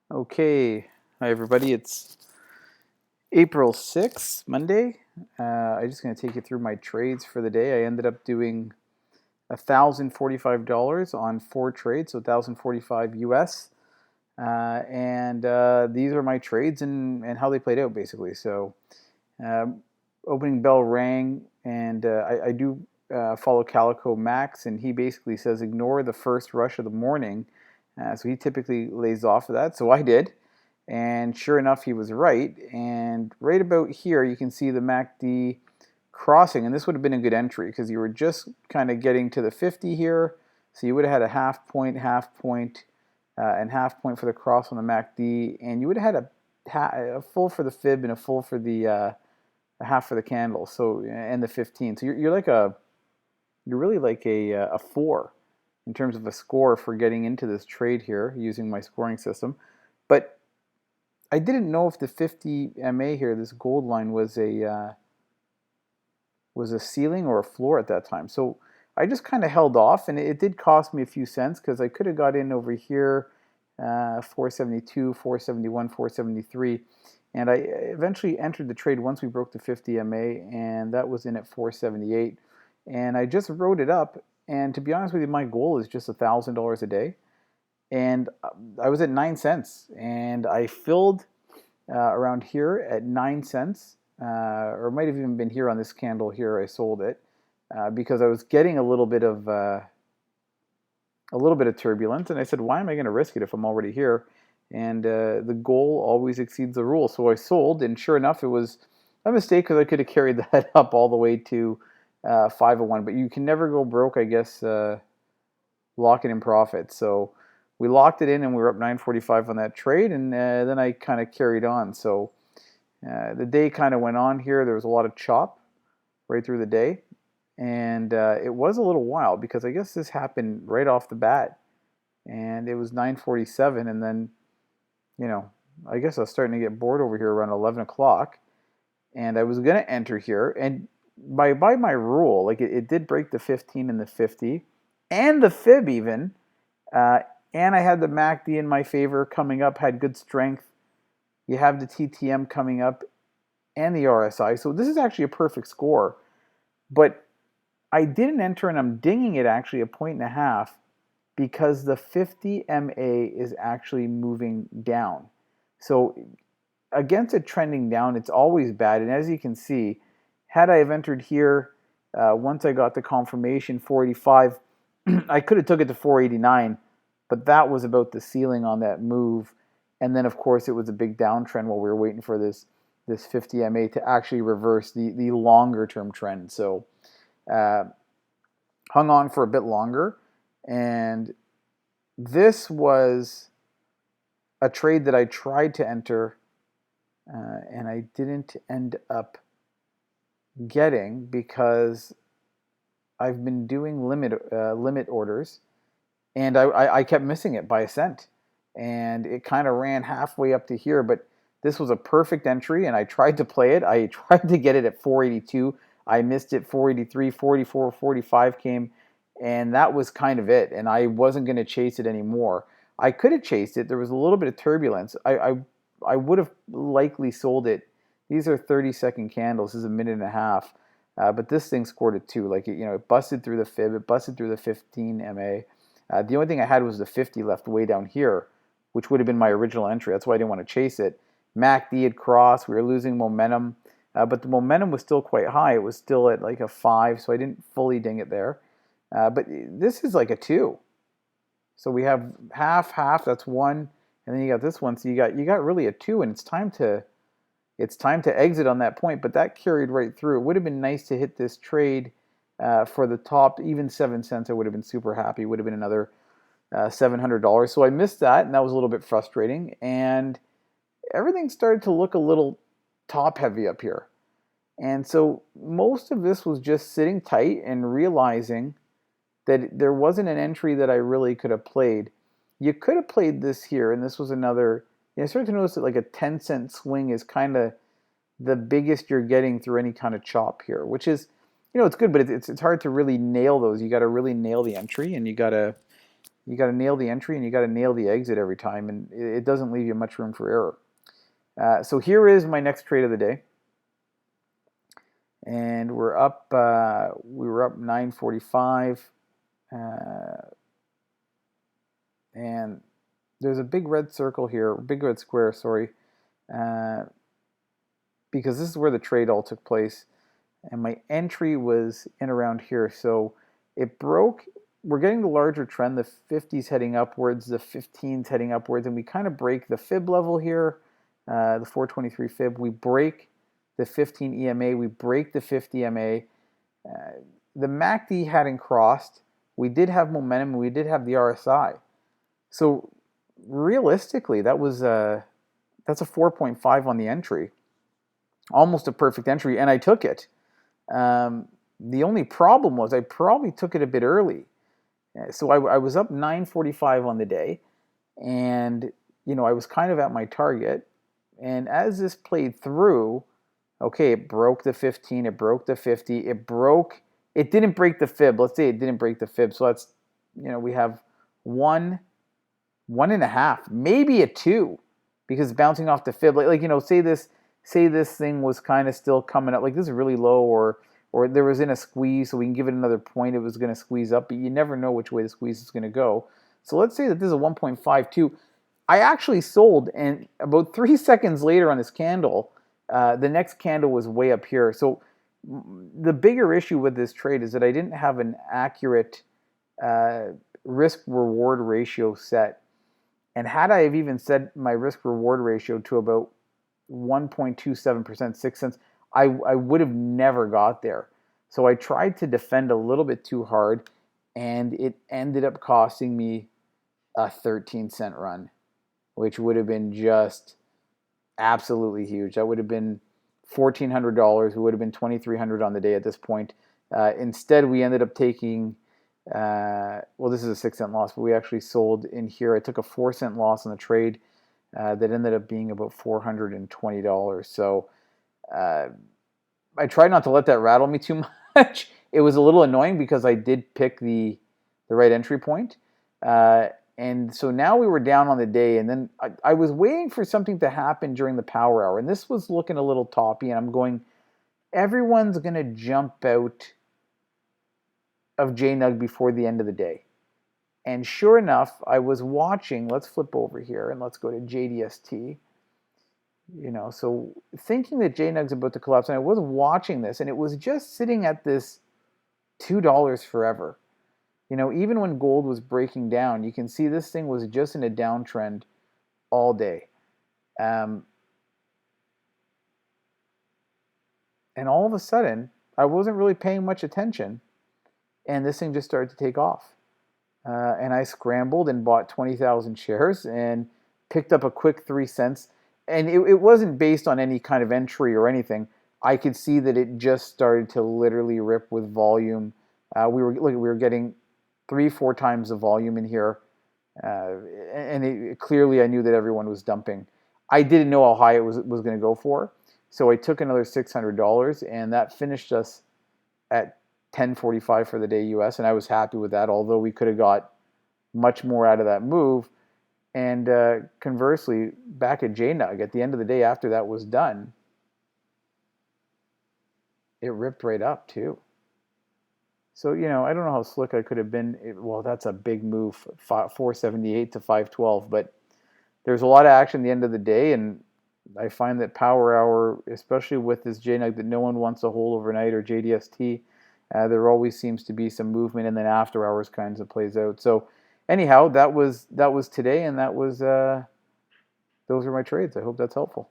Okay, hi everybody. It's April 6th, Monday. I'm just going to take you through my trades for the day. I ended up doing $1,045 on 4 trades, so 1,045 US. And these are my trades and how they played out basically. So, um, opening bell rang, and I do follow Calico Max, and he basically says ignore the first rush of the morning. So he typically lays off of that. So I did. And sure enough, he was right. And right about here, you can see the MACD crossing. And this would have been a good entry because you were just kind of getting to the 50 here. So you would have had a half point, and half point for the cross on the MACD. And you would have had a full for the fib and a full for the a half for the candle. So and the 15. So you're really like a 4 in terms of a score for getting into this trade here using my scoring system. But I didn't know if the 50 MA here, this gold line, was a ceiling or a floor at that time. So I just kind of held off, and it did cost me a few cents because I could have got in over here, 472, 471, 473, and I eventually entered the trade once we broke the 50 MA, and that was in at 478, and I just wrote it up. And to be honest with you, my goal is just $1,000 a day, and I was at 9 cents, and I filled around here at 9 cents, or it might have even been here on this candle here. I sold it because I was getting a little bit of turbulence, and I said, why am I going to risk it if I'm already here? And the goal always exceeds the rule. So I sold, and sure enough, it was a mistake because I could have carried that up all the way to 501. But you can never go broke, I guess, locking in profit. So we locked it in, and we were up 945 on that trade, and then I kind of carried on. So the day kind of went on here. There was a lot of chop right through the day, and it was a little wild because I guess this happened right off the bat, and it was 9:47, and then you know I guess I was starting to get bored over here around 11 o'clock, and I was gonna enter here, and by my rule, like it did break the 15 and the 50, and the fib even, uh, and I had the MACD in my favor coming up, had good strength. You have the TTM coming up and the RSI, so this is actually a perfect score, but I didn't enter, and I'm dinging it actually a point and a half because the 50 MA is actually moving down. So against it trending down, it's always bad. And as you can see, had I have entered here, once I got the confirmation 485, I could have took it to 489, but that was about the ceiling on that move. And then of course it was a big downtrend while we were waiting for this 50 MA to actually reverse the longer term trend. So uh, hung on for a bit longer, and this was a trade that I tried to enter, and I didn't end up getting because I've been doing limit orders, and I kept missing it by a cent, and it kind of ran halfway up to here, but this was a perfect entry, and I tried to play it. I tried to get it at 482. I missed it. 483, 44, 45 came, and that was kind of it, and I wasn't going to chase it anymore. I could have chased it. There was a little bit of turbulence. I would have likely sold it. These are 30-second candles. This is a minute and a half. But this thing scored a 2. Like, it busted through the fib. It busted through the 15 MA. The only thing I had was the 50 left way down here, which would have been my original entry. That's why I didn't want to chase it. MACD had crossed. We were losing momentum. But the momentum was still quite high. It was still at like a 5, so I didn't fully ding it there. But this is like a 2. So we have half, half, that's 1. And then you got this one. So you got really a 2, and it's time to exit on that point, but that carried right through. It would have been nice to hit this trade for the top, even 7 cents. I would have been super happy. It would have been another $700. So I missed that, and that was a little bit frustrating. And everything started to look a little top heavy up here. And so most of this was just sitting tight and realizing that there wasn't an entry that I really could have played. You could have played this here, and this was another. I started to notice that like a 10-cent swing is kind of the biggest you're getting through any kind of chop here, which is, it's good, but it's hard to really nail those. You got to really nail the entry, and you got to You got to nail the entry and you got to nail the exit every time, and it doesn't leave you much room for error. So here is my next trade of the day, and we're up. We were up 9.45, and there's a big red circle here, big red square, sorry, because this is where the trade all took place, and my entry was in around here. So it broke. We're getting the larger trend, the 50s heading upwards, the 15s heading upwards, and we kind of break the fib level here, the 423 fib. We break the 15 EMA, we break the 50 EMA. The MACD hadn't crossed. We did have momentum, and we did have the RSI. So realistically, that's a 4.5 on the entry, almost a perfect entry, and I took it. The only problem was I probably took it a bit early. So I was up 9.45 on the day, and I was kind of at my target. And as this played through, okay, it broke the 15, it broke the 50, it didn't break the fib. Let's say it didn't break the fib. So that's, we have 1.5, maybe a 2, because bouncing off the fib, say this thing was kind of still coming up, like this is really low, or there was in a squeeze, so we can give it another point, it was going to squeeze up, but you never know which way the squeeze is going to go. So let's say that this is a 1.52. I actually sold, and about 3 seconds later on this candle, the next candle was way up here. So the bigger issue with this trade is that I didn't have an accurate risk-reward ratio set. And had I have even set my risk-reward ratio to about 1.27%, 6 cents, I would have never got there. So I tried to defend a little bit too hard, and it ended up costing me a 13-cent run, which would have been just absolutely huge. That would have been $1,400. It would have been $2,300 on the day at this point. Instead, we ended up taking, well, this is a 6 cent loss, but we actually sold in here. I took a 4 cent loss on the trade that ended up being about $420. So I tried not to let that rattle me too much. It was a little annoying because I did pick the right entry point. And so now we were down on the day, and then I was waiting for something to happen during the power hour, and this was looking a little toppy, and I'm going, everyone's going to jump out of JNUG before the end of the day. And sure enough, I was watching, let's flip over here, and let's go to JDST. So thinking that JNUG's about to collapse, and I was watching this, and it was just sitting at this $2 forever. Even when gold was breaking down, you can see this thing was just in a downtrend all day. And all of a sudden, I wasn't really paying much attention, and this thing just started to take off. And I scrambled and bought 20,000 shares and picked up a quick 3 cents. And it wasn't based on any kind of entry or anything. I could see that it just started to literally rip with volume. We were getting 3-4 times the volume in here, and clearly I knew that everyone was dumping. I didn't know how high it was going to go for, so I took another $600, and that finished us at 10.45 for the day US, and I was happy with that. Although we could have got much more out of that move. And conversely, back at JNUG, at the end of the day after that was done, it ripped right up too. So, I don't know how slick I could have been. Well, that's a big move, 478 to 512. But there's a lot of action at the end of the day, and I find that power hour, especially with this JNUG that no one wants to hold overnight, or JDST, there always seems to be some movement, and then after hours kinds of plays out. So anyhow, that was today, and that was those are my trades. I hope that's helpful.